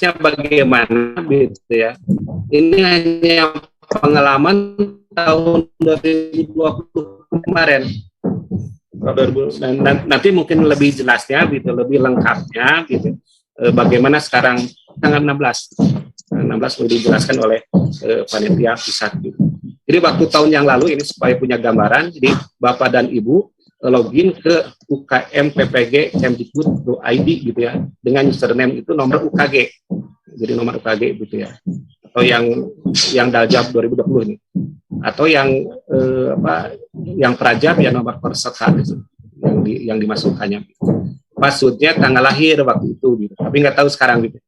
prosesnya bagaimana gitu ya. Ini hanya pengalaman tahun 2020 kemarin. Dan nanti mungkin lebih jelasnya gitu, lebih lengkapnya gitu. Bagaimana sekarang tanggal 16 perlu dijelaskan oleh panitia pusat gitu. Jadi waktu tahun yang lalu ini supaya punya gambaran, jadi Bapak dan Ibu login ke UKM PPG Kemdikbud.id gitu ya, dengan username itu nomor UKG, jadi nomor UKG gitu ya, atau yang Daljab 2020 ini, atau yang yang Prajab ya nomor peserta gitu, yang dimasukkannya. Maksudnya tanggal lahir waktu itu gitu, tapi nggak tahu sekarang gitu.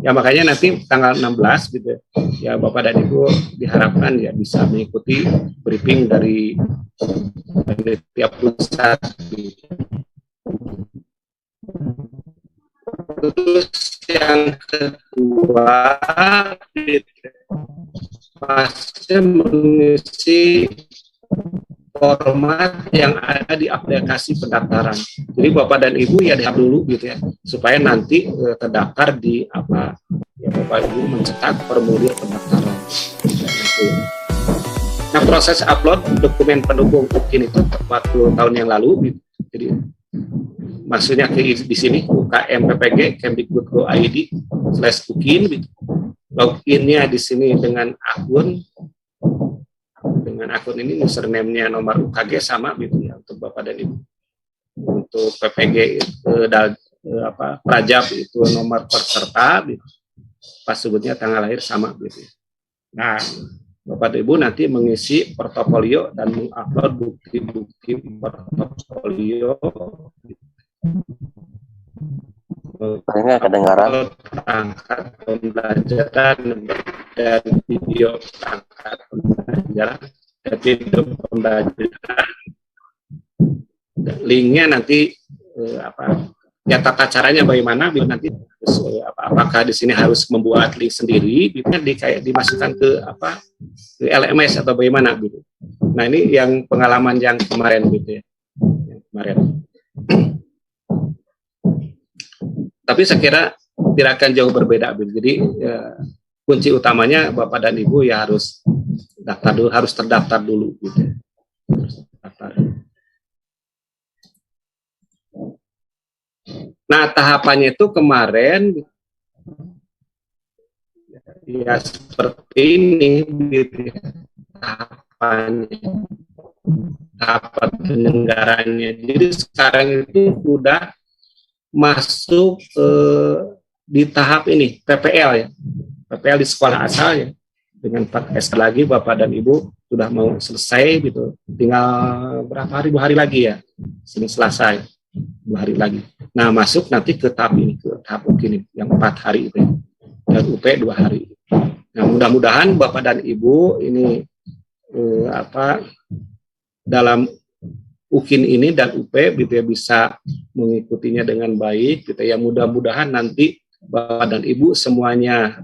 Ya makanya nanti tanggal 16 gitu ya Bapak dan Ibu diharapkan ya bisa mengikuti briefing dari tiap pusat gitu. Terus yang kedua gitu, pasti mengisi format yang ada di aplikasi pendaftaran. Jadi Bapak dan Ibu ya lihat dulu gitu ya, supaya nanti terdaftar di apa ya Bapak Ibu mencetak formulir pendaftaran. Nah proses upload dokumen pendukung UKIN itu waktu tahun yang lalu gitu. Jadi maksudnya di sini UKM PPG Kemdikbud.id/UKIN gitu. Loginnya di sini dengan akun ini username-nya nomor UKG sama gitu ya untuk Bapak dan Ibu. Untuk PPG Prajab itu nomor peserta gitu. Passwordnya tanggal lahir sama gitu. Nah, Bapak dan Ibu nanti mengisi portofolio dan mengupload bukti-bukti portofolio. Nggak kedengaran. Perangkat pembelajaran dan video perangkat pembelajaran dan video pembelajaran. Linknya nanti ya tata caranya bagaimana nanti apakah di sini harus membuat link sendiri gitu kayak dimasukkan ke ke LMS atau bagaimana gitu. Nah ini yang pengalaman yang kemarin gitu ya. Tapi saya kira tidak akan jauh berbeda. Jadi kunci utamanya Bapak dan Ibu ya harus terdaftar dulu gitu. Nah tahapannya itu kemarin ya seperti ini gitu ya. Tahapan penyelenggarannya. Jadi sekarang itu sudah masuk di tahap ini PPL ya, PPL di sekolah asal ya, dengan 4 S lagi Bapak dan Ibu sudah mau selesai gitu, tinggal berapa hari 2 hari lagi ya, Senin Selasa 2 hari lagi. Nah masuk nanti ke tahap ini, ke tahap UKIN yang 4 hari itu ya, dan UP 2 hari. Nah mudah-mudahan Bapak dan Ibu ini dalam UKIN ini dan UP gitu ya bisa mengikutinya dengan baik gitu ya. Mudah-mudahan nanti Bapak dan Ibu semuanya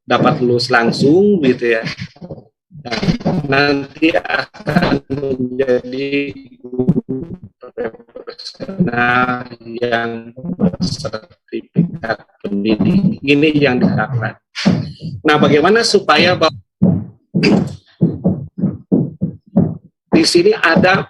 dapat lulus langsung gitu ya. Dan nanti akan menjadi guru profesional yang bersertifikat pendidik. Ini yang diharapkan. Nah, bagaimana supaya di sini ada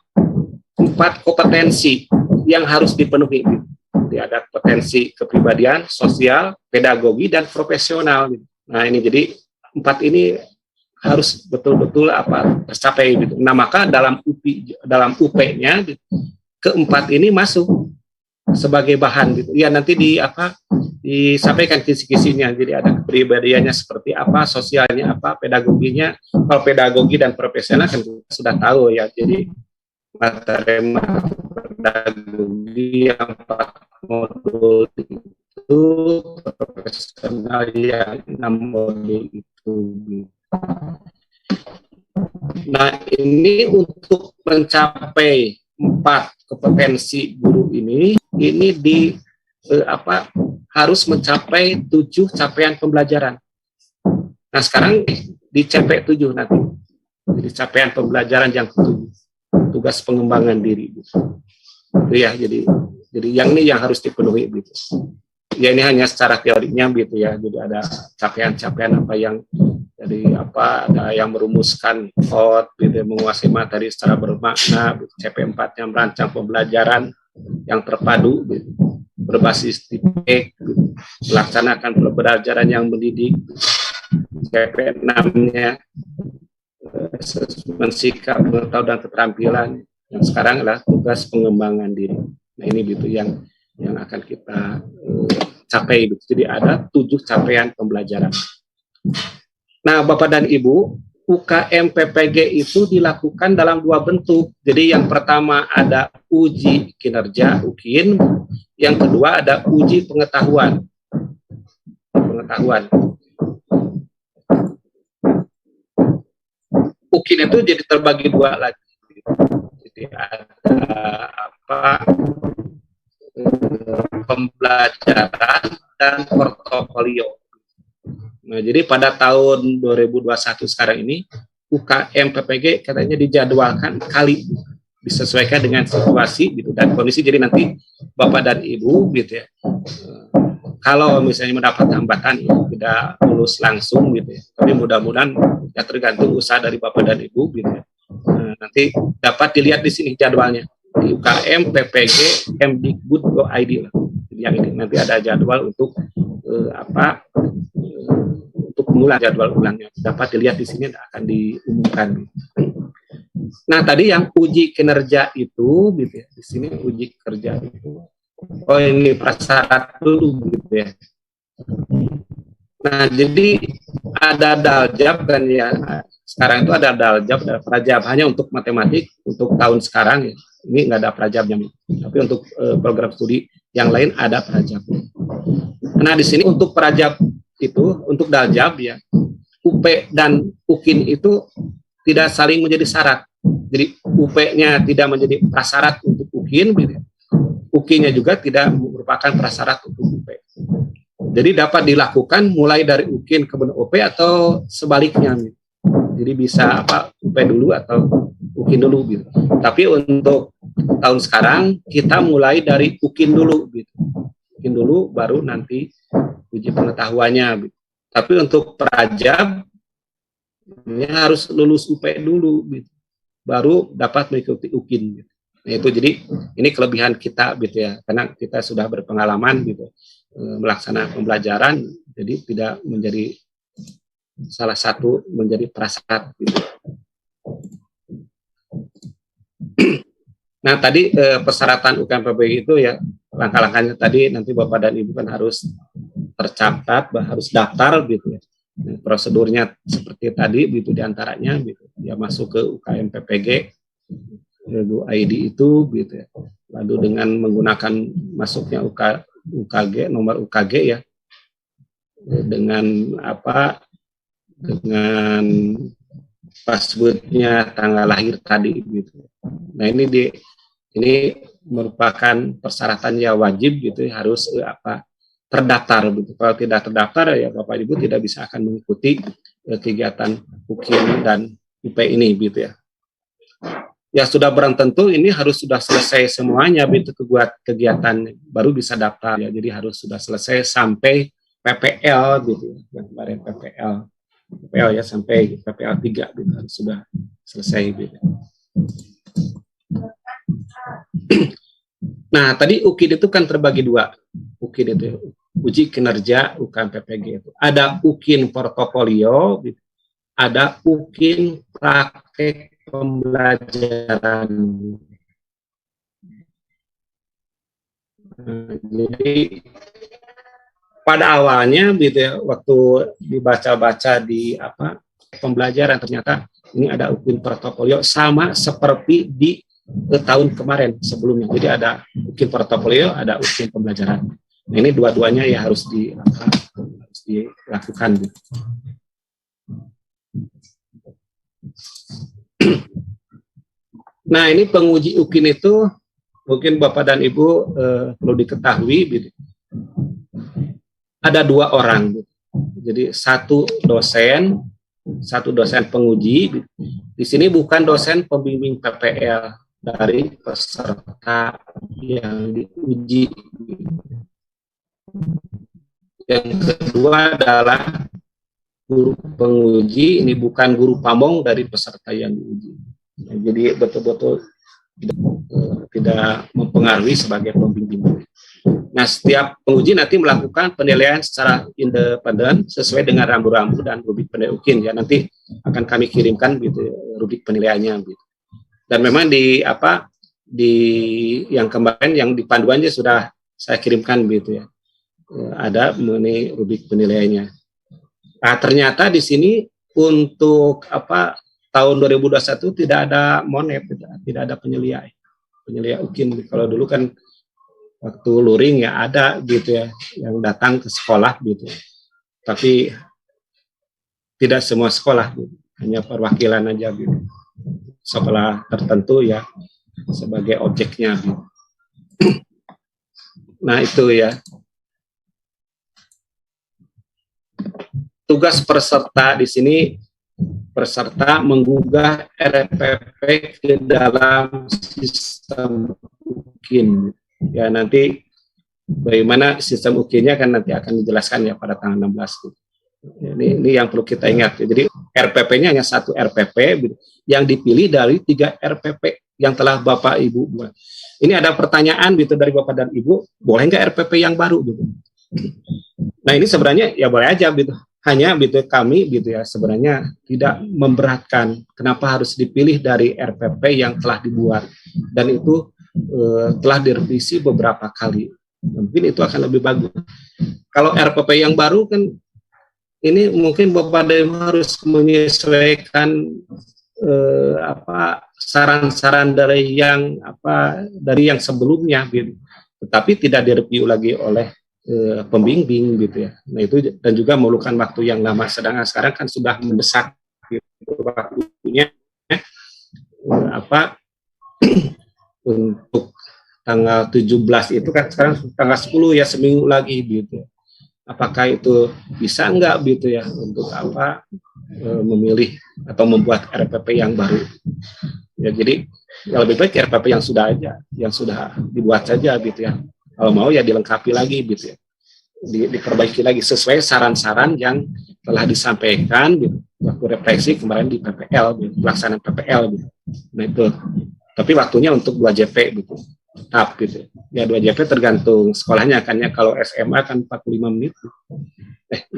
4 kompetensi yang harus dipenuhi. Jadi ada potensi kepribadian, sosial, pedagogi, dan profesional. Nah ini jadi 4 ini harus betul-betul tercapai gitu. Nah maka dalam UP-nya ke-4 ini masuk sebagai bahan gitu. Ya nanti disampaikan kisi-kisinya. Jadi ada kepribadiannya seperti apa, sosialnya apa, pedagoginya. Kalau pedagogi dan profesional kan sudah tahu ya. Jadi materi pedagogi yang 4 modul itu, profesional yang 6 modul itu. Nah ini untuk mencapai 4 kompetensi guru ini harus mencapai 7 capaian pembelajaran. Nah sekarang di CP 7 nanti, jadi capaian pembelajaran yang ke-7. Tugas pengembangan diri gitu. Ya, jadi yang ini yang harus dipenuhi gitu. ya ini hanya secara teorinya gitu ya. Jadi ada capaian-capaian apa yang jadi apa, ada yang merumuskan thought gitu, menguasai materi secara bermakna gitu. CP4 yang merancang pembelajaran yang terpadu gitu, berbasis tipek gitu, melaksanakan pembelajaran yang mendidik. CP6-nya sikap, pengetahuan dan keterampilan. Yang sekarang adalah tugas pengembangan diri. Nah ini gitu yang akan kita capai. Gitu. Jadi ada 7 capaian pembelajaran. Nah Bapak dan Ibu, UKM PPG itu dilakukan dalam 2 bentuk. Jadi yang pertama ada uji kinerja UKIN, yang kedua ada uji pengetahuan. UKIN itu jadi terbagi 2 lagi. Jadi ada pembelajaran dan portofolio. Nah, jadi pada tahun 2021 sekarang ini UKM PPG katanya dijadwalkan kali disesuaikan dengan situasi gitu dan kondisi. Jadi nanti Bapak dan Ibu gitu ya, kalau misalnya mendapat hambatan ya, tidak lulus langsung gitu ya, tapi mudah-mudahan ya tergantung usaha dari Bapak dan Ibu gitu ya. Nanti dapat dilihat di sini jadwalnya di UKM PPG Mdikbud.id lah. Yang ini nanti ada jadwal untuk untuk mulai jadwal ulangnya. Dapat dilihat di sini akan diumumkan. Nah tadi yang uji kinerja itu gitu ya, di sini uji kerja itu. Oh ini prasyarat dulu gitu ya. Nah jadi ada daljab kan ya. Sekarang itu ada daljab, ada prajab hanya untuk matematik untuk tahun sekarang ya. Ini nggak ada prajabnya. Tapi untuk program studi yang lain ada prajab. Nah di sini untuk prajab itu untuk daljab ya, UP dan UKIN itu tidak saling menjadi syarat. Jadi UP-nya tidak menjadi prasyarat untuk UKIN, gitu. UKIN-nya juga tidak merupakan prasyarat untuk UP. Jadi dapat dilakukan mulai dari UKIN ke UP atau sebaliknya. Gitu. Jadi bisa UP dulu atau UKIN dulu gitu. Tapi untuk tahun sekarang kita mulai dari UKIN dulu gitu. UKIN dulu baru nanti uji pengetahuannya. Gitu. Tapi untuk prajab ini harus lulus UP dulu gitu. Baru dapat mengikuti UKIN gitu. Nah itu jadi ini kelebihan kita gitu ya, karena kita sudah berpengalaman gitu melaksanakan pembelajaran, jadi tidak menjadi salah satu menjadi prasyarat gitu. Nah tadi persyaratan UKM PPG itu ya langkah-langkahnya tadi nanti Bapak dan Ibu kan harus tercatat, harus daftar gitu ya. Nah, prosedurnya seperti tadi gitu diantaranya gitu ya, masuk ke UKM PPG ID itu gitu ya. Lalu dengan menggunakan masuknya UKG nomor UKG ya, dengan dengan passwordnya tanggal lahir tadi gitu. Nah ini merupakan persyaratan yang wajib gitu ya, harus terdaftar gitu. Kalau tidak terdaftar ya Bapak Ibu tidak bisa akan mengikuti kegiatan UKIN dan UP ini gitu ya. Ya sudah barang tentu ini harus sudah selesai semuanya gitu kegiatan baru bisa daftar ya. Jadi harus sudah selesai sampai PPL gitu ya. Yang kemarin PPL ya sampai PPL 3 gitu harus sudah selesai gitu. Nah, tadi UKIN itu kan terbagi 2. UKIN itu uji kinerja UKM PPG itu. Ada UKIN portofolio, ada UKIN praktek pembelajaran. Jadi pada awalnya gitu ya, waktu dibaca-baca di pembelajaran ternyata ini ada UKIN portofolio sama seperti di tahun kemarin sebelumnya. Jadi ada UKIN portofolio, ada UKIN pembelajaran. Nah, ini dua-duanya ya harus dilakukan. Gitu. Nah, ini penguji UKIN itu mungkin Bapak dan Ibu perlu diketahui gitu. Ada 2 orang gitu. Jadi satu dosen penguji. Di sini bukan dosen pembimbing PPL dari peserta yang diuji. Yang kedua adalah guru penguji ini bukan guru pamong dari peserta yang diuji. Nah, jadi betul-betul tidak mempengaruhi sebagai pembimbing. Nah, setiap penguji nanti melakukan penilaian secara independen sesuai dengan rambu-rambu dan rubrik penilaian UKIN ya. Nanti akan kami kirimkan gitu rubrik penilaiannya gitu. Dan memang di yang kemarin yang di panduannya sudah saya kirimkan gitu ya. Ada mengenai rubrik penilaiannya. Nah, ternyata di sini untuk tahun 2021 tidak ada monep, tidak ada penyelia UKIN. Kalau dulu kan waktu luring ya ada gitu ya yang datang ke sekolah gitu. Tapi tidak semua sekolah gitu. Hanya perwakilan aja gitu. Sekolah tertentu ya sebagai objeknya gitu. Nah, itu ya. Tugas peserta di sini, peserta menggugah RPP ke dalam sistem UKIN. Ya, nanti bagaimana sistem UKIN-nya kan nanti akan dijelaskan ya pada tanggal 16. Ini yang perlu kita ingat. Jadi RPP-nya hanya satu RPP yang dipilih dari 3 RPP yang telah Bapak Ibu buat. Ini ada pertanyaan gitu dari Bapak dan Ibu, boleh nggak RPP yang baru gitu? Nah, ini sebenarnya ya boleh aja gitu. Hanya gitu kami gitu ya sebenarnya tidak memberatkan kenapa harus dipilih dari RPP yang telah dibuat dan itu telah direvisi beberapa kali. Mungkin itu akan lebih bagus. Kalau RPP yang baru kan ini mungkin Bapak dan Ibu harus menyesuaikan saran-saran dari yang sebelumnya gitu. Tetapi tidak direview lagi oleh pembimbing gitu ya. Nah, itu dan juga memerlukan waktu yang lama. Sedangkan sekarang kan sudah mendesak gitu waktunya untuk tanggal 17 itu kan sekarang tanggal 10 ya seminggu lagi gitu. Apakah itu bisa enggak gitu ya untuk memilih atau membuat RPP yang baru. Ya, jadi ya lebih baik RPP yang sudah dibuat saja gitu ya. Kalau mau ya dilengkapi lagi gitu ya, diperbaiki lagi sesuai saran-saran yang telah disampaikan gitu, waktu refleksi kemarin di PPL, gitu, pelaksanaan PPL gitu. Nah itu, tapi waktunya untuk 2 JP gitu, tetap gitu. Ya 2 JP tergantung sekolahnya kan ya, kalau SMA kan 45 menit, 45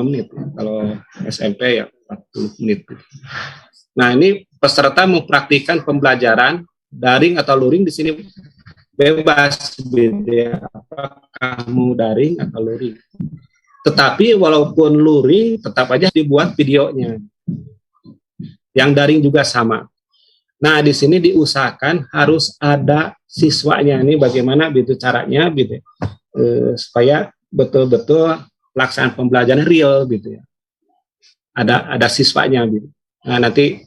menit, kalau SMP ya 40 menit. Gitu. Nah ini peserta mempraktikkan pembelajaran daring atau luring di sini bebas beda apakah mau daring atau luring. Tetapi walaupun luring tetap aja dibuat videonya. Yang daring juga sama. Nah, di sini diusahakan harus ada siswanya. Ini bagaimana gitu caranya gitu. Supaya betul-betul pelaksanaan pembelajaran real gitu ya. Ada siswanya gitu. Nah, nanti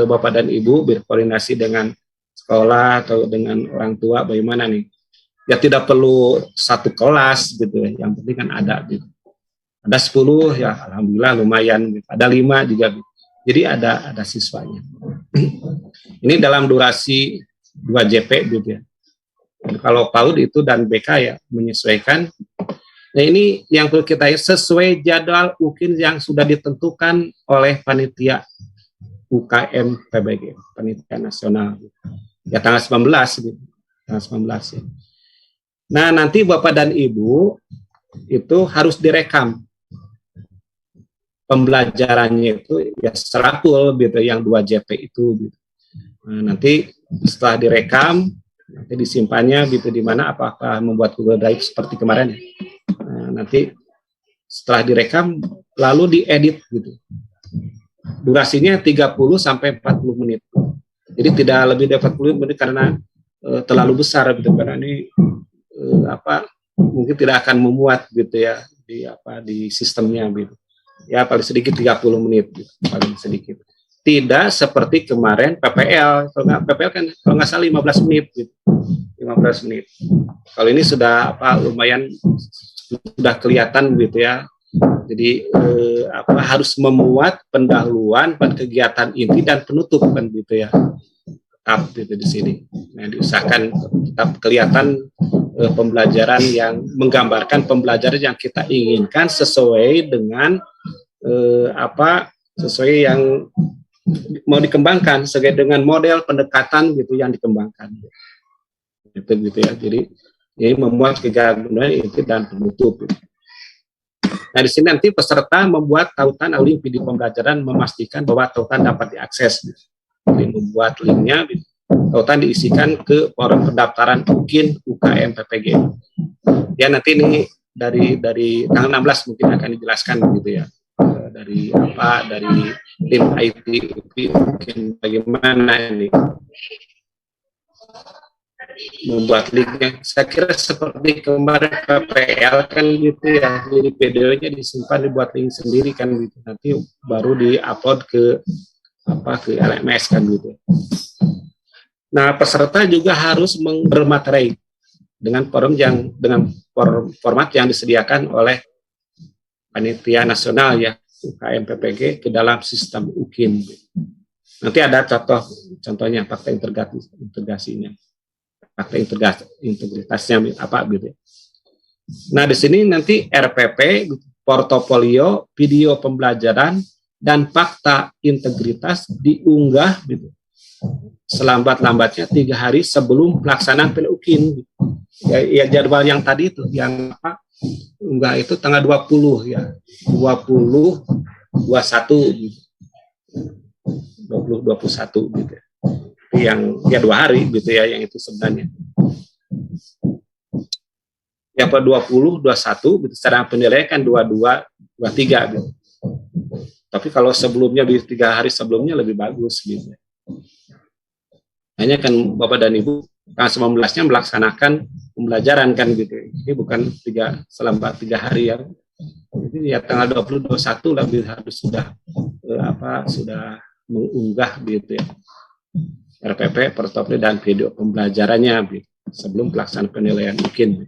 Bapak dan Ibu berkoordinasi dengan sekolah atau dengan orang tua bagaimana nih ya, tidak perlu satu kelas gitu ya, yang penting kan ada gitu, ada 10 ya alhamdulillah lumayan gitu. Ada 5 juga gitu. Jadi ada siswanya. Ini dalam durasi 2 JP gitu ya. Kalau PAUD itu dan BK ya menyesuaikan. Nah, ini yang perlu kita sesuai jadwal UKIN yang sudah ditentukan oleh panitia UKM PBG, panitia nasional. Ya tanggal 19 gitu. Tanggal 19 ya. Nah, nanti Bapak dan Ibu itu harus direkam pembelajarannya itu ya secara full gitu, yang 2 JP itu gitu. Nah, nanti setelah direkam nanti disimpannya gitu di mana, apakah membuat Google Drive seperti kemarin. Nah, nanti setelah direkam lalu diedit gitu. Durasinya 30 sampai 40 menit. Jadi tidak lebih dari 40 menit karena terlalu besar gitu, karena ini mungkin tidak akan memuat gitu ya di sistemnya gitu. Ya paling sedikit 30 menit gitu, paling sedikit. Tidak seperti kemarin PPL. Kalau PPL kan kalau nggak salah 15 menit gitu. 15 menit. Kalau ini sudah lumayan sudah kelihatan gitu ya. Jadi harus memuat pendahuluan pada kegiatan inti dan penutup kan gitu ya, tetap gitu di sini. Nah, diusahakan tetap kelihatan pembelajaran yang menggambarkan pembelajaran yang kita inginkan sesuai dengan sesuai yang mau dikembangkan, sesuai dengan model pendekatan gitu yang dikembangkan. Gitu ya. Jadi ini membuat kegiatan inti dan penutup. Nah, di sini nanti peserta membuat tautan Olimpia pembelajaran, memastikan bahwa tautan dapat diakses. Jadi membuat linknya, tautan diisikan ke forum pendaftaran UKIN UKM PPG. Ya, nanti ini dari tanggal 16 mungkin akan dijelaskan gitu ya. Dari tim IT mungkin bagaimana ini membuat linknya. Saya kira seperti kemarin PPL kan gitu ya, jadi videonya disimpan, dibuat link sendiri kan gitu, nanti baru diupload ke LMS kan gitu. Nah, peserta juga harus bermaterai dengan format yang disediakan oleh panitia nasional ya UKM PPG ke dalam sistem UKIN. Nanti ada contohnya fakta integrasinya. Fakta integritasnya apa gitu. Nah, di sini nanti RPP, portofolio, video pembelajaran, dan fakta integritas diunggah gitu, selambat-lambatnya 3 hari sebelum pelaksanaan PLUKIN. Ya, jadwal yang tadi itu, yang unggah itu tanggal 20 ya, 20, 21 gitu. 20, 21 gitu. Yang ya 2 hari gitu ya, yang itu sebenarnya ya 20, 21 gitu, secara penilaian kan 22, 23 gitu. Tapi kalau sebelumnya di 3 hari sebelumnya lebih bagus gitu. Hanya kan Bapak dan Ibu tanggal 19-nya melaksanakan pembelajaran kan gitu. Ini bukan selama 3 hari ya. Jadi ya tanggal 20, 21 lebih harus sudah sudah mengunggah gitu ya. RPP, portofolio, dan video pembelajarannya sebelum pelaksanaan penilaian mungkin.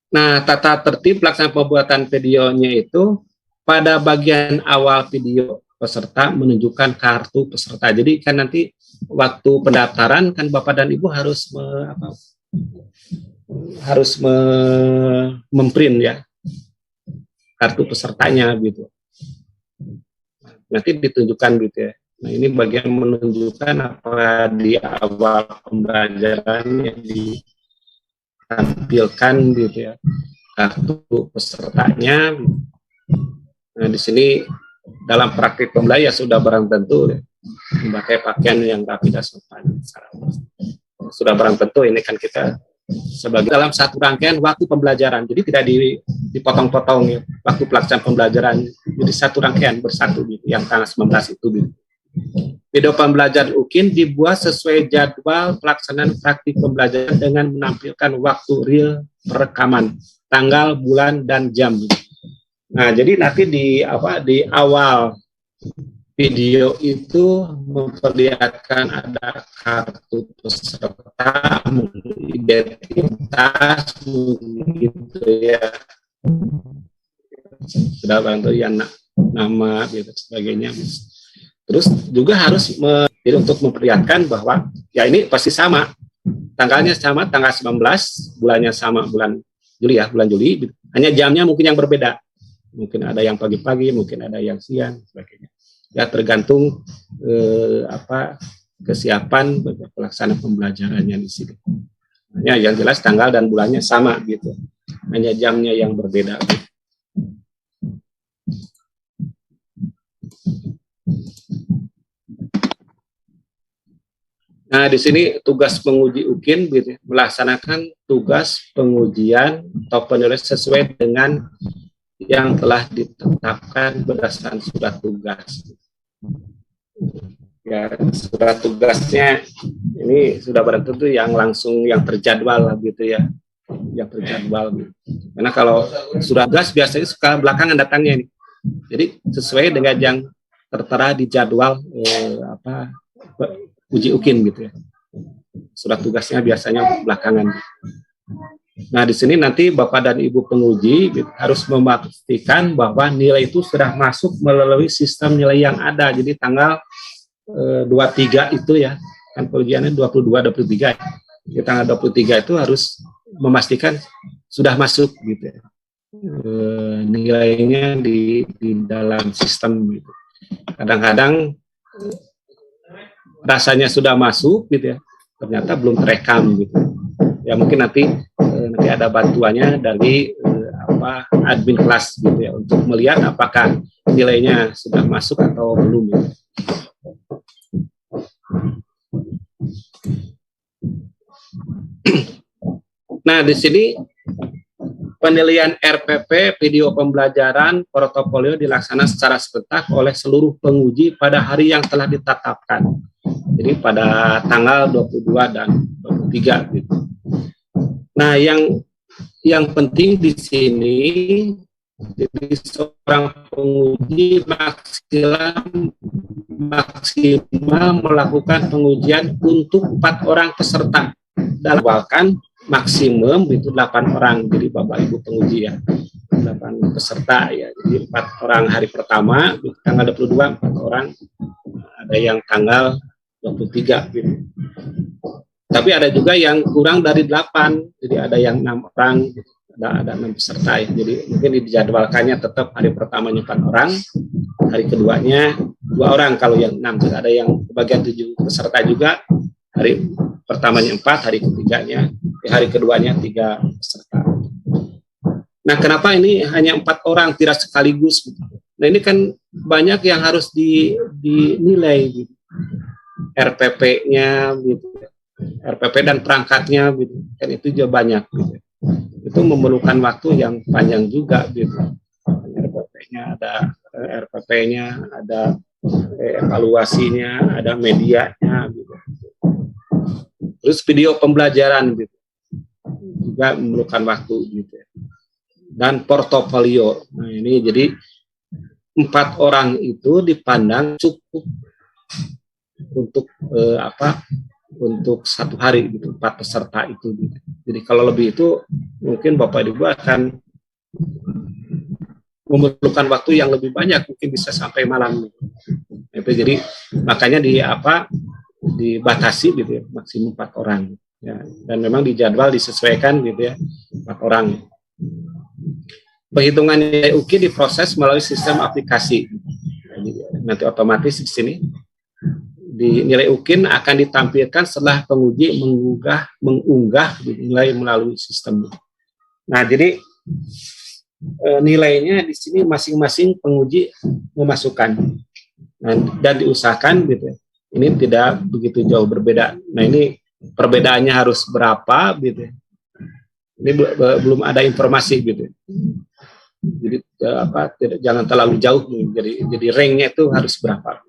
Nah, tata tertib pelaksanaan pembuatan videonya itu pada bagian awal video peserta menunjukkan kartu peserta. Jadi kan nanti waktu pendaftaran kan Bapak dan Ibu harus memprint ya kartu pesertanya gitu. Nanti ditunjukkan gitu ya. Nah, ini bagian menunjukkan apa di awal pembelajaran yang ditampilkan gitu ya, kartu pesertanya. Nah, di sini dalam praktik pembelajaran sudah barang tentu ya, memakai pakaian yang rapi dan sopan. Sudah barang tentu ini kan kita sebagai dalam satu rangkaian waktu pembelajaran, jadi tidak dipotong-potong ya, waktu pelaksanaan pembelajaran, jadi satu rangkaian bersatu gitu, yang tanggal 19 itu gitu. Video pembelajaran UKIN dibuat sesuai jadwal pelaksanaan praktik pembelajaran dengan menampilkan waktu real perekaman, tanggal, bulan, dan jam. Nah, jadi nanti di awal video itu memperlihatkan ada kartu peserta, identitas, gitu ya. Sudah bantu ya nama gitu sebagainya. Terus juga harus jadi untuk memperlihatkan bahwa ya ini pasti sama, tanggalnya sama, tanggal 19, bulannya sama, bulan Juli ya, bulan Juli. Hanya jamnya mungkin yang berbeda, mungkin ada yang pagi-pagi, mungkin ada yang siang, sebagainya. Ya tergantung kesiapan pelaksanaan pembelajarannya di sini. Hanya yang jelas tanggal dan bulannya sama gitu, hanya jamnya yang berbeda. Gitu. Nah, di sini tugas penguji UKIN gitu, melaksanakan tugas pengujian atau penilaian sesuai dengan yang telah ditetapkan berdasarkan surat tugas. Ya, surat tugasnya ini sudah barang tentu yang langsung yang terjadwal gitu ya, yang terjadwal. Gitu. Karena kalau surat tugas biasanya suka belakangan datangnya ini. Jadi sesuai dengan yang tertera di jadwal uji UKIN gitu ya. Surat tugasnya biasanya belakangan. Nah, di sini nanti Bapak dan Ibu penguji harus memastikan bahwa nilai itu sudah masuk melalui sistem nilai yang ada. Jadi tanggal 23 itu ya, kan pengujiannya 22, 23 ya. di tanggal 23 itu harus memastikan sudah masuk gitu ya. Nilainya di dalam sistem gitu. Kadang-kadang rasanya sudah masuk gitu ya, ternyata belum terekam gitu. Ya mungkin nanti ada bantuannya dari admin kelas gitu ya untuk melihat apakah nilainya sudah masuk atau belum gitu. Nah, di sini penilaian RPP video pembelajaran portofolio dilaksanakan secara serentak oleh seluruh penguji pada hari yang telah ditetapkan. Jadi pada tanggal 22 dan 23 gitu. Nah, yang penting di sini, jadi seorang penguji maksimal melakukan pengujian untuk 4 orang peserta. Dalam maksimum itu 8 orang, jadi Bapak Ibu penguji ya, 8 peserta ya, jadi 4 orang hari pertama, tanggal 22, 4 orang, ada yang tanggal 23 gitu. Tapi ada juga yang kurang dari 8, jadi ada yang 6 orang, ada 6 peserta ya. Jadi mungkin dijadwalkannya tetap hari pertamanya 4 orang, hari keduanya 2 orang kalau yang 6, ada yang bagian 7 peserta juga, hari pertamanya 4, hari ketiganya, hari keduanya 3 peserta. Nah, kenapa ini hanya 4 orang tidak sekaligus? Nah, ini kan banyak yang harus dinilai gitu. RPP-nya gitu. RPP dan perangkatnya gitu. Kan itu juga banyak gitu. Itu memerlukan waktu yang panjang juga gitu. RPP-nya ada evaluasinya, ada medianya gitu. Terus video pembelajaran gitu. Juga memerlukan waktu gitu. Dan portofolio. Nah, ini jadi 4 orang itu dipandang cukup untuk untuk 1 hari gitu, 4 peserta itu gitu. Jadi kalau lebih itu mungkin Bapak Ibu akan memerlukan waktu yang lebih banyak, mungkin bisa sampai malam gitu. Itu jadi makanya dibatasi gitu ya, maksimum 4 orang ya. Dan memang di jadwal disesuaikan gitu ya, 4 orang. Penghitungan nilai UKI diproses melalui sistem aplikasi. Nanti otomatis di sini di nilai UKIN akan ditampilkan setelah penguji mengunggah nilai melalui sistem. Nah, jadi nilainya di sini masing-masing penguji memasukkan dan diusahakan gitu. Ini tidak begitu jauh berbeda. Nah, ini perbedaannya harus berapa gitu. Ini belum ada informasi gitu. Jadi jangan terlalu jauh, jadi ranknya itu harus berapa,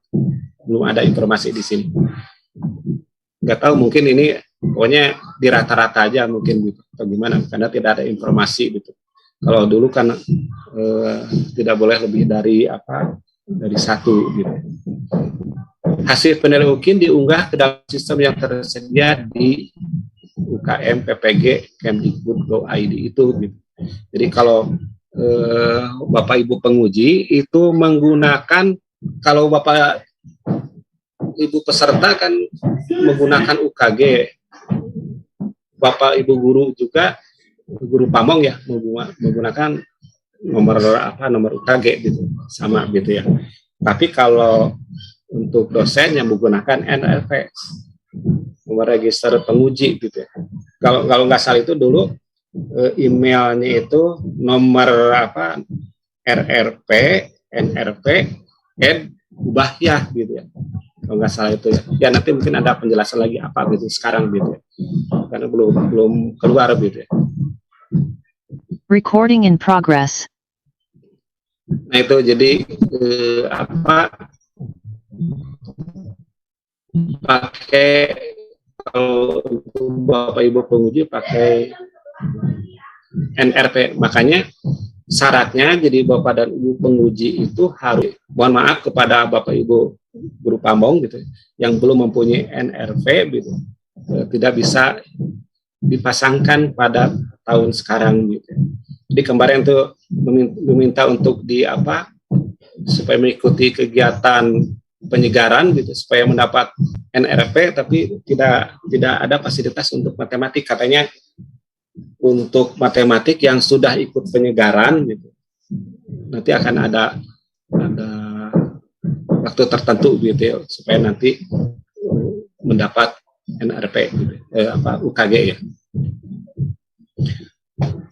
belum ada informasi di sini. Nggak tahu, mungkin ini pokoknya di rata-rata aja mungkin gitu atau gimana, karena tidak ada informasi gitu. Kalau dulu kan tidak boleh lebih dari 1 gitu. Hasil penilaian UKIN diunggah ke dalam sistem yang tersedia di UKM PPG Kemdikbud.go.id itu gitu. Jadi kalau Bapak Ibu penguji itu menggunakan, kalau Bapak Ibu peserta kan menggunakan UKG, Bapak Ibu guru juga, guru pamong ya, menggunakan nomor UKG gitu, sama gitu ya. Tapi kalau untuk dosen yang menggunakan NRP, nomor register penguji gitu ya. Kalau nggak salah itu dulu emailnya itu nomor RRP, NRP, Ubahyah gitu ya. Kalau nggak salah itu ya. Ya nanti mungkin ada penjelasan lagi apa gitu sekarang gitu ya. Karena belum keluar gitu ya. Recording in progress. Nah itu jadi pakai, kalau untuk Bapak Ibu penguji pakai NRP. Makanya syaratnya jadi Bapak dan Ibu penguji itu harus, mohon maaf kepada Bapak Ibu guru pamong gitu yang belum mempunyai NRP gitu, tidak bisa dipasangkan pada tahun sekarang gitu. Jadi kemarin tuh meminta untuk supaya mengikuti kegiatan penyegaran gitu supaya mendapat NRP, tapi tidak ada fasilitas untuk matematik. Katanya untuk matematik yang sudah ikut penyegaran gitu, nanti akan ada waktu tertentu gitu ya, supaya nanti mendapat NRP gitu, UKG ya.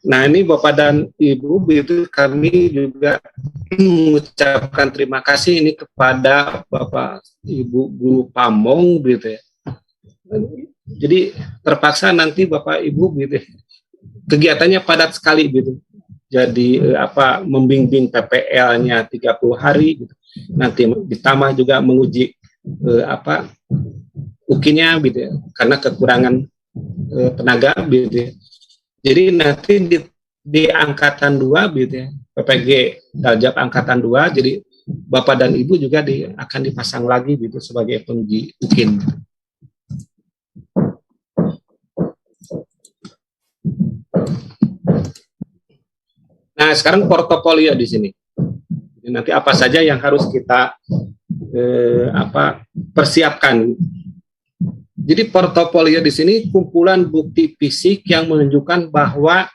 Nah, ini Bapak dan Ibu, itu kami juga mengucapkan terima kasih ini kepada Bapak Ibu guru Pamong gitu ya. Jadi terpaksa nanti Bapak Ibu gitu, kegiatannya padat sekali gitu. Jadi membimbing PPL-nya 30 hari gitu. Nanti ditambah juga menguji UKI-nya gitu ya, karena kekurangan tenaga gitu ya. Jadi nanti di angkatan 2 gitu ya, PPG Daljab angkatan 2, jadi Bapak dan Ibu juga akan dipasang lagi gitu sebagai penguji UKI. Nah, sekarang portofolio di sini. Nanti apa saja yang harus kita persiapkan. Jadi portofolio di sini kumpulan bukti fisik yang menunjukkan bahwa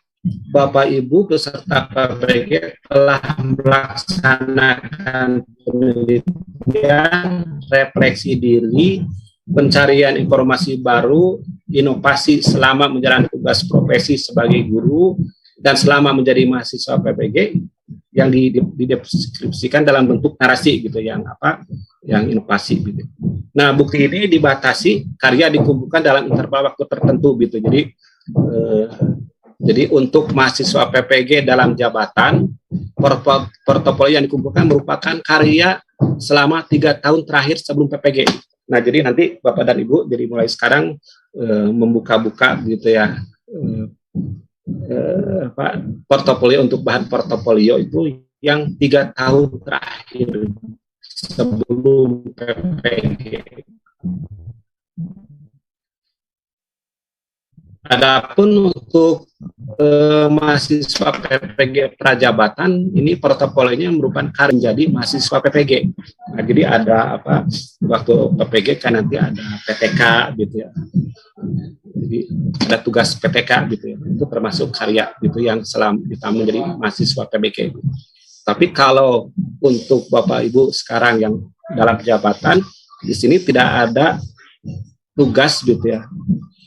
Bapak Ibu beserta PPG telah melaksanakan penelitian, refleksi diri, pencarian informasi baru, inovasi selama menjalani tugas profesi sebagai guru, dan selama menjadi mahasiswa PPG yang dideskripsikan dalam bentuk narasi gitu, yang inovasi gitu. Nah, bukti ini dibatasi karya dikumpulkan dalam interval waktu tertentu gitu. Jadi untuk mahasiswa PPG dalam jabatan, portofolio yang dikumpulkan merupakan karya selama 3 tahun terakhir sebelum PPG. Nah, jadi nanti Bapak dan Ibu jadi mulai sekarang membuka-buka gitu ya, portofolio untuk bahan portofolio itu yang 3 tahun terakhir sebelum PPG. Adapun untuk mahasiswa PPG prajabatan, ini portofolionya merupakan karya menjadi mahasiswa PPG. Nah, jadi ada waktu PPG kan nanti ada PTK gitu ya. Jadi ada tugas PTK gitu ya. Itu termasuk karya gitu yang selama kita menjadi mahasiswa PPG. Tapi kalau untuk Bapak Ibu sekarang yang dalam jabatan, di sini tidak ada tugas gitu ya,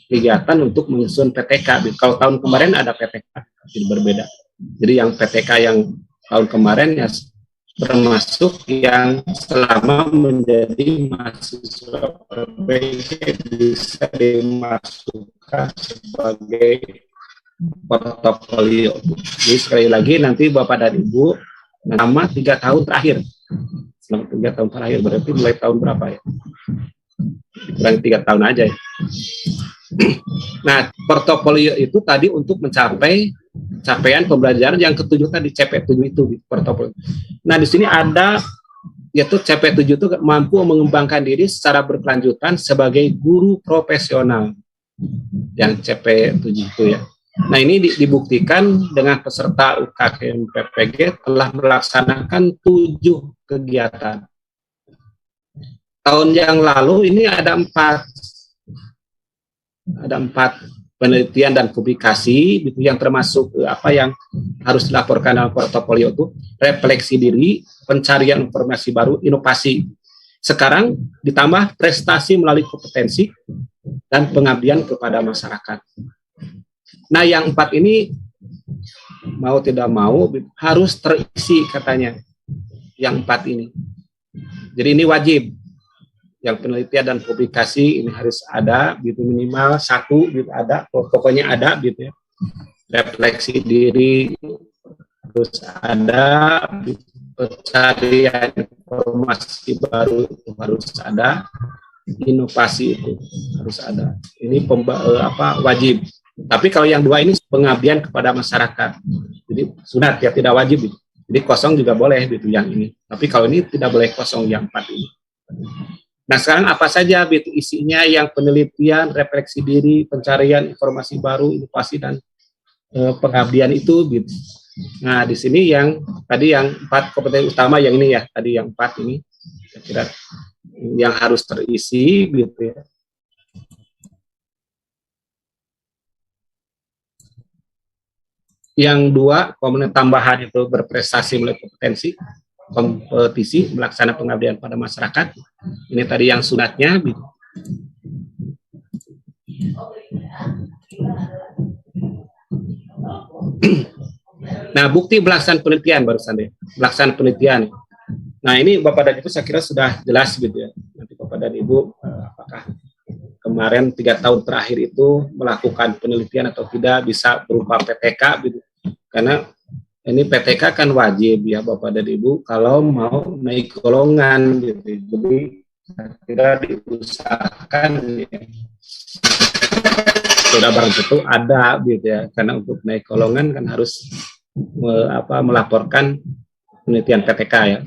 kegiatan untuk menyusun PTK. Kalau tahun kemarin ada PTK, jadi berbeda. Jadi yang PTK yang tahun kemarin ya termasuk yang selama menjadi mahasiswa PPG bisa dimasukkan sebagai portofolio. Jadi sekali lagi nanti Bapak dan Ibu selama 3 tahun terakhir. Selama 3 tahun terakhir berarti mulai tahun berapa ya? Kurang 3 tahun aja ya. Nah, portofolio itu tadi untuk mencapai capaian pembelajaran yang ke-7 tadi, CP7 itu di portofolio. Nah, di sini ada yaitu CP7 itu mampu mengembangkan diri secara berkelanjutan sebagai guru profesional. Yang CP7 itu ya. Nah, ini dibuktikan dengan peserta UKM PPG telah melaksanakan 7 kegiatan. Tahun yang lalu ini ada 4 penelitian dan publikasi gitu, yang termasuk yang harus dilaporkan dalam portofolio itu refleksi diri, pencarian informasi baru, inovasi. Sekarang ditambah prestasi melalui kompetensi dan pengabdian kepada masyarakat. Nah, yang 4 ini mau tidak mau harus terisi katanya, yang 4 ini. Jadi ini wajib. Yang penelitian dan publikasi ini harus ada gitu, minimal 1 gitu ada, pokoknya ada gitu ya. Refleksi diri harus ada, pencarian informasi baru itu harus ada, inovasi itu harus ada. Ini wajib. Tapi kalau yang 2 ini pengabdian kepada masyarakat, jadi sunat ya, tidak wajib gitu. Jadi kosong juga boleh gitu yang ini. Tapi kalau ini tidak boleh kosong yang 4 ini. Nah, sekarang apa saja gitu isinya, yang penelitian, refleksi diri, pencarian informasi baru, inovasi, dan pengabdian itu gitu. Nah, di sini yang tadi yang 4 kompetensi utama yang ini ya, tadi yang 4 ini saya kira yang harus terisi gitu ya. Yang dua, komponen tambahan itu berprestasi melalui kompetensi, kompetisi, melaksanakan pengabdian pada masyarakat. Ini tadi yang sunatnya. Gitu. Nah, bukti pelaksanaan penelitian barusan deh. Pelaksanaan penelitian. Nah, ini Bapak dan Ibu saya kira sudah jelas gitu ya. Nanti Bapak dan Ibu apakah kemarin 3 tahun terakhir itu melakukan penelitian atau tidak, bisa berupa PTK gitu. Karena ini PTK kan wajib ya Bapak dan Ibu kalau mau naik golongan gitu. Jadi tidak diusahakan ya. Sudah barang tentu ada gitu ya. Karena untuk naik golongan kan harus melaporkan penelitian PTK ya.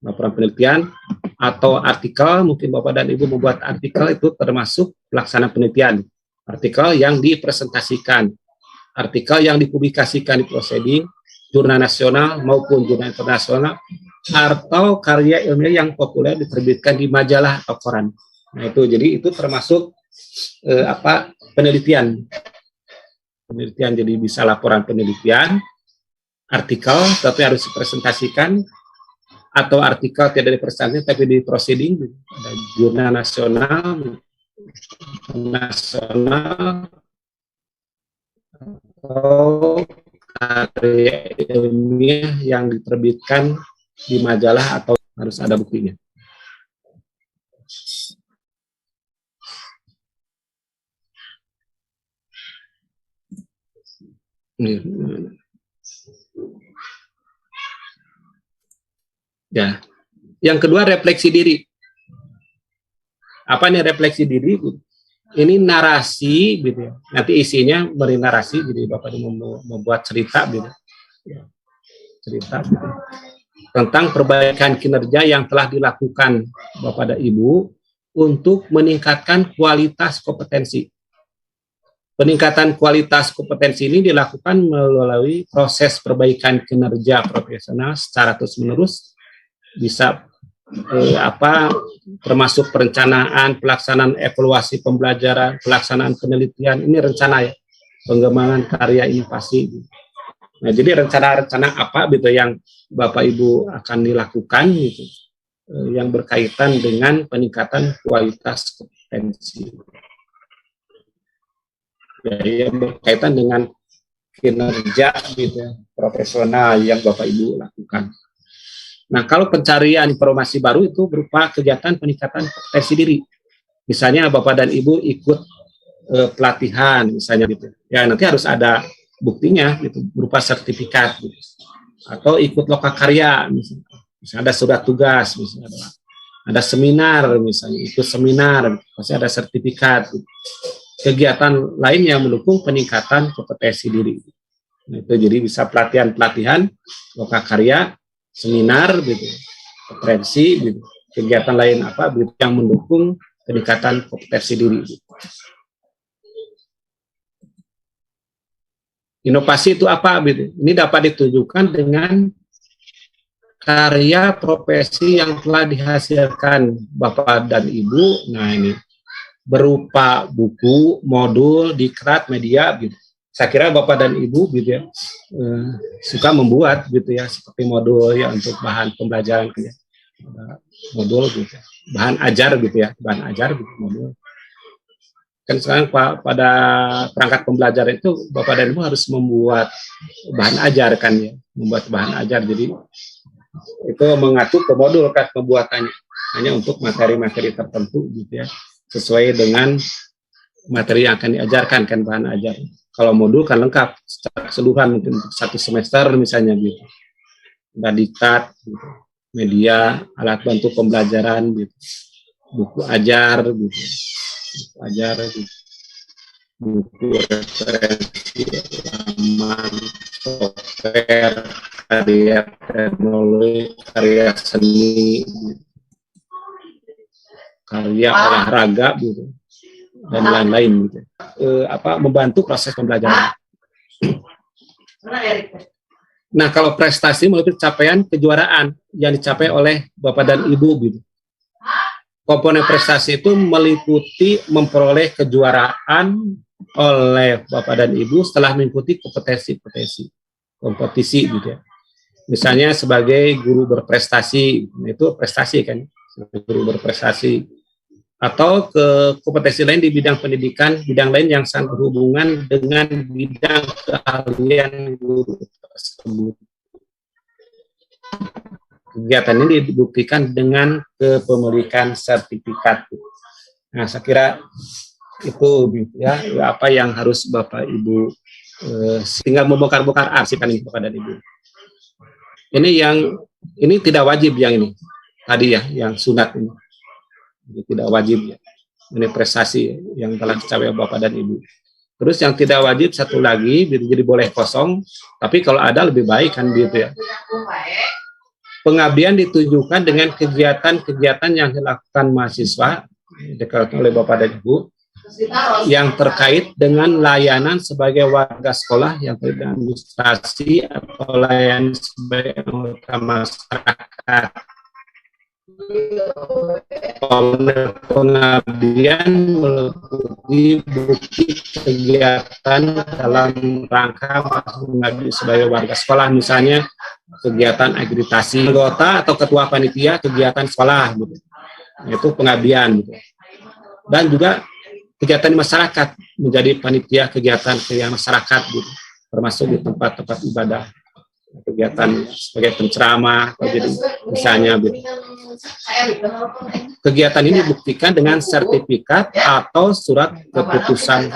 Laporan penelitian atau artikel, mungkin Bapak dan Ibu membuat artikel itu termasuk pelaksanaan penelitian. Artikel yang dipresentasikan, artikel yang dipublikasikan di proceeding, jurnal nasional maupun jurnal internasional, atau karya ilmiah yang populer diterbitkan di majalah atau koran. Nah itu, jadi itu termasuk penelitian. Penelitian jadi bisa laporan penelitian, artikel tapi harus dipresentasikan, atau artikel tidak dipresentasikan tapi di proceeding, ada jurnal nasional, atau karya ilmiah yang diterbitkan di majalah atau harus ada buktinya. Ya, yang kedua refleksi diri. Apa nih refleksi diri? Ini narasi, gitu ya. Nanti isinya beri narasi, jadi Bapak membuat cerita, gitu. Ya, cerita gitu. Tentang perbaikan kinerja yang telah dilakukan Bapak dan Ibu untuk meningkatkan kualitas kompetensi. Peningkatan kualitas kompetensi ini dilakukan melalui proses perbaikan kinerja profesional secara terus-menerus. Bisa termasuk perencanaan, pelaksanaan evaluasi pembelajaran, pelaksanaan penelitian, ini rencana ya, pengembangan karya inovasi. Nah, jadi rencana-rencana apa gitu yang Bapak Ibu akan dilakukan gitu, yang berkaitan dengan peningkatan kualitas kompetensi. Ya, yang berkaitan dengan kinerja gitu ya, profesional yang Bapak Ibu lakukan. Nah, kalau pencarian informasi baru itu berupa kegiatan peningkatan kompetensi diri. Misalnya Bapak dan Ibu ikut pelatihan misalnya gitu. Ya, nanti harus ada buktinya gitu berupa sertifikat gitu. Atau ikut lokakarya misalnya ada surat tugas, misalnya ada seminar misalnya, ikut seminar pasti ada sertifikat gitu. Kegiatan lain yang mendukung peningkatan kompetensi diri. Nah, itu jadi bisa pelatihan-pelatihan lokakarya, seminar gitu, konferensi gitu, kegiatan lain apa gitu, yang mendukung peningkatan kompetensi diri gitu. Inovasi itu apa gitu? Ini dapat ditujukan dengan karya profesi yang telah dihasilkan Bapak dan Ibu. Nah, ini berupa buku, modul, diklat, media gitu. Saya kira Bapak dan Ibu gitu ya suka membuat gitu ya, seperti modul ya untuk bahan pembelajaran gitu ya. Modul gitu. Bahan ajar gitu ya, bahan ajar gitu modul. Kan sekarang pada perangkat pembelajaran itu Bapak dan Ibu harus membuat bahan ajar kan ya, membuat bahan ajar. Jadi itu mengatur ke modul kan pembuatannya hanya untuk materi-materi tertentu gitu ya, sesuai dengan materi yang akan diajarkan kan bahan ajar. Kalau modul kan lengkap secara keseluruhan, mungkin satu semester misalnya gitu. Ada diktat, gitu, media, alat bantu pembelajaran, gitu, buku ajar, gitu, buku ajar, gitu, buku referensi, laman, software, karya teknologi, karya seni, gitu, karya olahraga, gitu, dan lain-lain gitu. Membantu proses pembelajaran. Nah, kalau prestasi melalui capaian kejuaraan yang dicapai oleh Bapak dan Ibu gitu. komponen prestasi itu meliputi memperoleh kejuaraan oleh Bapak dan Ibu setelah mengikuti kompetisi gitu ya. Misalnya sebagai guru berprestasi, itu prestasi kan, guru berprestasi, atau ke kompetensi lain di bidang pendidikan, bidang lain yang sangat berhubungan dengan bidang keahlian guru tersebut. Kegiatan ini dibuktikan dengan kepemilikan sertifikat. Nah, saya kira itu ya apa yang harus Bapak Ibu tinggal membongkar-bongkar arsip kan Bapak dan Ibu. Ini tidak wajib yang ini tadi ya, yang sunat ini tidak wajib ya. Ini prestasi yang telah dicapai Bapak dan Ibu. Terus yang tidak wajib satu lagi, jadi boleh kosong, tapi kalau ada lebih baik kan gitu ya. Pengabdian ditujukan dengan kegiatan-kegiatan yang dilakukan mahasiswa dikatakan oleh Bapak dan Ibu yang terkait dengan layanan sebagai warga sekolah yang terkait administrasi atau layanan sebagai anggota masyarakat. Pengabdian meliputi bukti kegiatan dalam rangka mengabdi sebagai warga sekolah, misalnya kegiatan agitasi anggota atau ketua panitia kegiatan sekolah gitu. Itu pengabdian gitu. Dan juga kegiatan di masyarakat, menjadi panitia kegiatan masyarakat gitu, termasuk di tempat-tempat ibadah, kegiatan sebagai penceramah atau jadi misalnya gitu. Kegiatan ini dibuktikan dengan sertifikat atau surat keputusan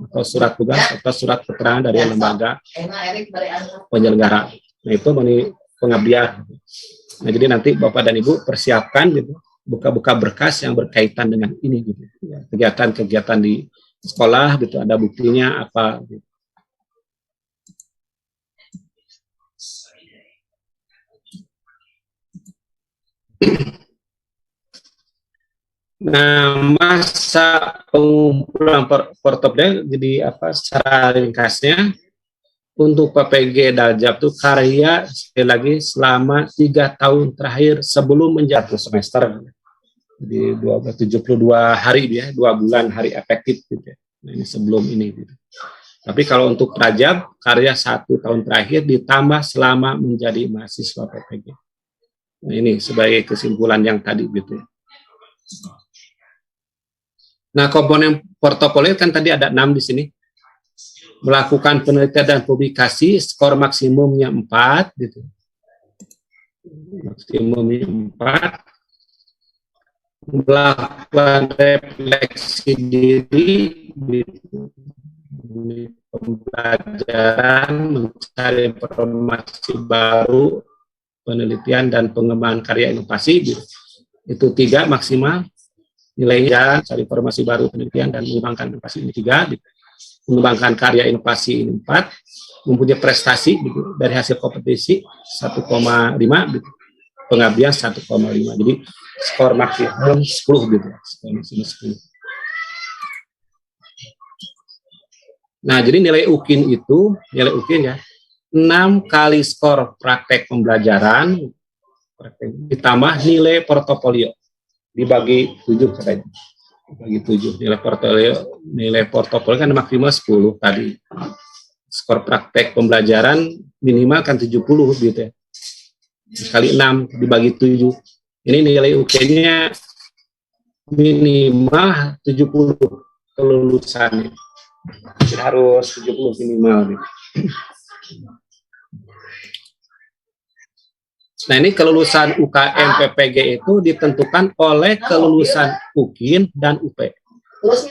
atau surat tugas atau surat keterangan dari lembaga penyelenggara. Nah, itu pengabdian. Nah, jadi nanti Bapak dan Ibu persiapkan gitu, buka-buka berkas yang berkaitan dengan ini gitu. Kegiatan-kegiatan di sekolah gitu, ada buktinya apa gitu. Nah, masa pengumpulan portofolio jadi apa secara ringkasnya untuk PPG Daljab itu karya sekali lagi selama 3 tahun terakhir sebelum menjatuh semester. Jadi 72 hari ya, 2 bulan hari efektif gitu ya. Nah, ini sebelum ini gitu. Tapi kalau untuk Rajab karya 1 tahun terakhir ditambah selama menjadi mahasiswa PPG. Nah, ini sebagai kesimpulan yang tadi gitu. Nah, komponen portofolio kan tadi ada 6 di sini. Melakukan penelitian dan publikasi, skor maksimumnya 4 gitu. Maksimumnya 4. Melakukan refleksi diri gitu. Pembelajaran, mencari informasi baru, penelitian dan pengembangan karya inovasi gitu. Itu 3 maksimal. Nilainya cari informasi baru, penelitian dan mengembangkan inovasi ini 3 gitu. Mengembangkan karya inovasi ini 4, mempunyai prestasi gitu, dari hasil kompetisi 1,5 gitu. Pengabdian 1,5. Jadi skor maksimum 10 gitu. Skor maksimum 10. Nah, jadi nilai UKIN itu, nilai UKIN ya, 6 kali skor praktek pembelajaran ditambah nilai portofolio dibagi 7 katanya. Dibagi 7 nilai portofolio kan maksimal 10 tadi. Skor praktek pembelajaran minimal kan 70 gitu ya. Kali 6 dibagi 7. Ini nilai UK-nya minimal 70 kelulusannya. Jadi harus 70 minimal gitu. Nah, ini kelulusan UKM PPG itu ditentukan oleh kelulusan UKIN dan UP.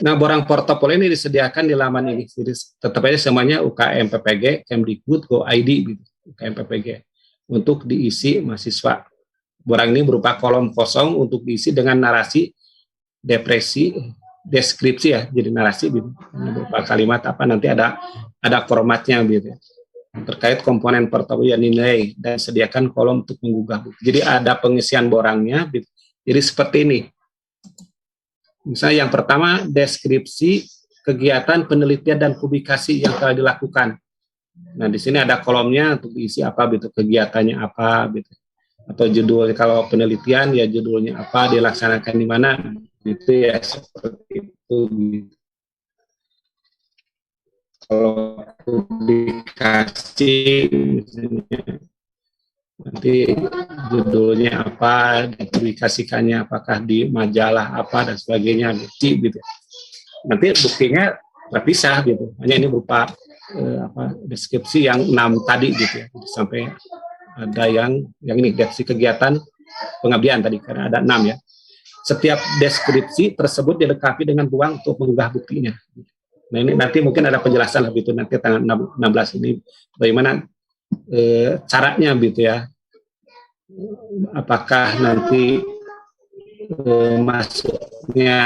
Nah, borang portofolio ini disediakan di laman ini. Jadi tetap aja semuanya UKM PPG, Kemdikbud.go.id gitu, UKM PPG. Untuk diisi mahasiswa. Borang ini berupa kolom kosong untuk diisi dengan narasi, deskripsi ya, jadi narasi gitu. Berupa kalimat apa nanti ada formatnya gitu. Terkait komponen portofolio nilai dan sediakan kolom untuk menggugah buku. Jadi ada pengisian borangnya. Jadi seperti ini. Misalnya yang pertama deskripsi kegiatan penelitian dan publikasi yang telah dilakukan. Nah, di sini ada kolomnya untuk diisi apa gitu, kegiatannya apa gitu. atau judul kalau penelitian ya judulnya apa, dilaksanakan di mana, gitu ya, seperti itu. Kalau publikasi misalnya, nanti judulnya apa, dipublikasikannya apakah di majalah apa dan sebagainya, gitu. Nanti buktinya terpisah gitu, hanya ini berupa deskripsi yang 6 tadi gitu ya, sampai ada yang ini deskripsi kegiatan pengabdian tadi, karena ada 6 ya. Setiap deskripsi tersebut dilengkapi dengan ruang untuk mengunggah buktinya. Nah ini nanti mungkin ada penjelasan lebih itu nanti tanggal 16 ini bagaimana caranya gitu ya. Apakah nanti masuknya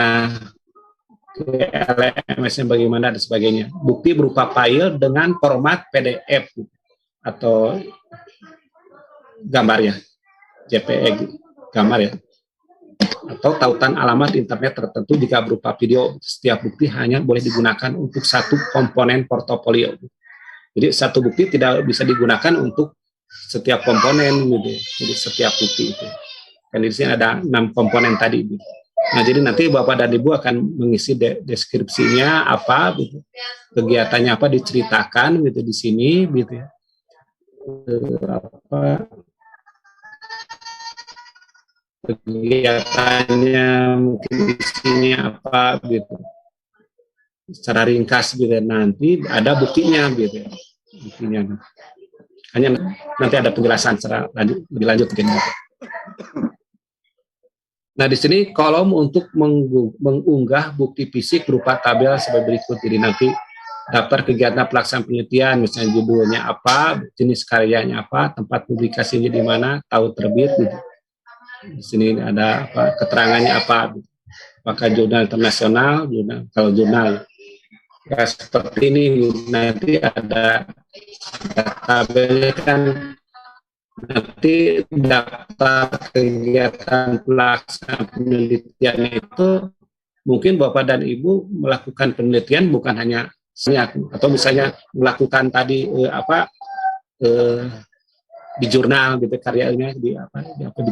ke LMS bagaimana dan sebagainya. Bukti berupa file dengan format PDF atau gambar ya, JPEG gambar ya, atau tautan alamat internet tertentu jika berupa video. Setiap bukti hanya boleh digunakan untuk satu komponen portofolio. Jadi satu bukti tidak bisa digunakan untuk setiap komponen gitu. Jadi setiap bukti itu. Kan di sini ada 6 komponen tadi gitu. Nah, jadi nanti Bapak dan Ibu akan mengisi deskripsinya apa gitu. Kegiatannya apa diceritakan gitu di sini gitu ya. Apa kegiatannya mungkin di sini apa gitu. Secara ringkas gitu. Nanti ada buktinya gitu ya. Buktinya. Hanya nanti ada penjelasan secara lebih lanjut gitu. Nah, di sini kolom untuk mengunggah bukti fisik berupa tabel sebagai berikut. Jadi nanti daftar kegiatan pelaksanaan penelitian, misalnya judulnya apa, jenis karyanya apa, tempat publikasinya di mana, tahun terbit. Gitu. Di sini ada apa, keterangannya apa, apakah jurnal internasional, kalau jurnal ya seperti ini. Nanti ada tabelnya kan. Nanti daftar kegiatan pelaksanaan penelitian itu mungkin Bapak dan Ibu melakukan penelitian bukan hanya atau misalnya melakukan tadi di jurnal gitu, karyanya di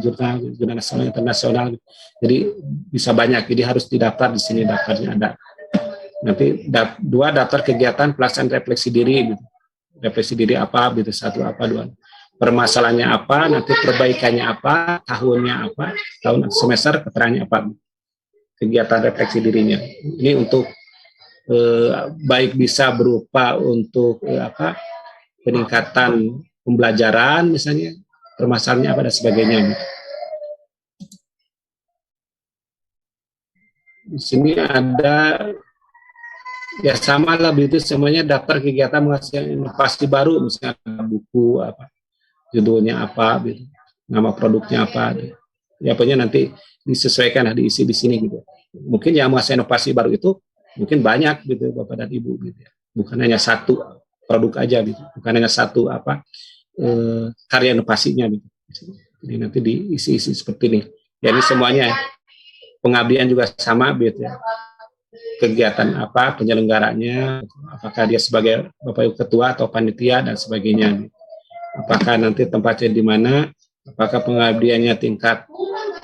jurnal nasional internasional. Jadi bisa banyak, jadi harus didaftar di sini, daftarnya ada. Nanti 2 daftar kegiatan pelaksanaan refleksi diri gitu. Refleksi diri apa gitu, 1 apa 2. Permasalahannya apa, nanti perbaikannya apa, tahunnya apa, tahun semester keterangannya apa, kegiatan refleksi dirinya. Ini untuk baik bisa berupa untuk peningkatan pembelajaran misalnya, permasalahannya apa dan sebagainya. Di sini ada ya sama lah begitu semuanya, daftar kegiatan menghasilkan inovasi baru, misalnya buku apa, judulnya apa, gitu. Nama produknya apa, gitu. Ya pokoknya nanti disesuaikan, diisi di sini gitu. Mungkin yang menghasilkan inovasi baru itu mungkin banyak gitu Bapak dan Ibu gitu ya. Bukan hanya satu produk aja gitu, bukan hanya satu karya inovasinya gitu. Jadi nanti diisi-isi seperti ini. Jadi semuanya pengabdian juga sama gitu ya. Kegiatan apa, penyelenggaranya, apakah dia sebagai Bapak Ibu ketua atau panitia dan sebagainya. Gitu. Apakah nanti tempatnya di mana, apakah pengabdiannya tingkat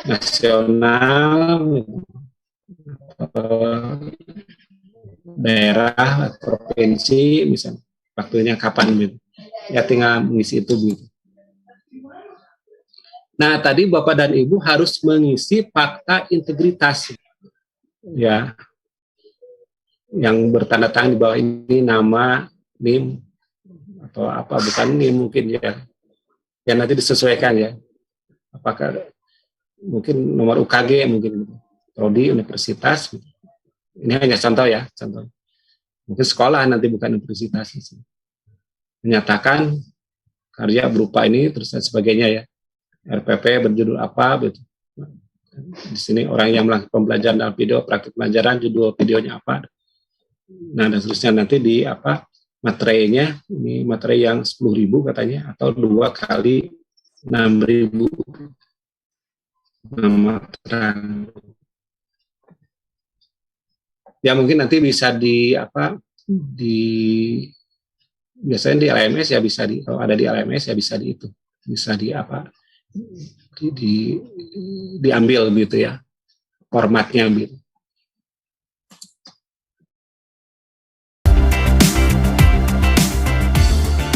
nasional, daerah, provinsi, misalnya waktunya kapan gitu. Ya tinggal mengisi itu gitu. Nah, tadi Bapak dan Ibu harus mengisi fakta integritas. Ya. Yang bertanda tangan di bawah ini nama, NIM, atau apa, bukan NIM mungkin ya. Ya nanti disesuaikan ya. Apakah mungkin nomor UKG mungkin prodi universitas. Ini hanya contoh ya, contoh. Mungkin sekolah nanti bukan universitas. Menyatakan karya berupa ini terus dan sebagainya ya. RPP berjudul apa gitu. Di sini orang yang melakukan pembelajaran dalam video, praktik pelajaran, judul videonya apa. Nah, dan seterusnya nanti di materinya, ini materi yang 10.000 katanya, atau 2 kali 6.000 nama terang. Ya mungkin nanti bisa biasanya di LMS ya bisa kalau ada di LMS ya bisa bisa diambil gitu ya formatnya gitu.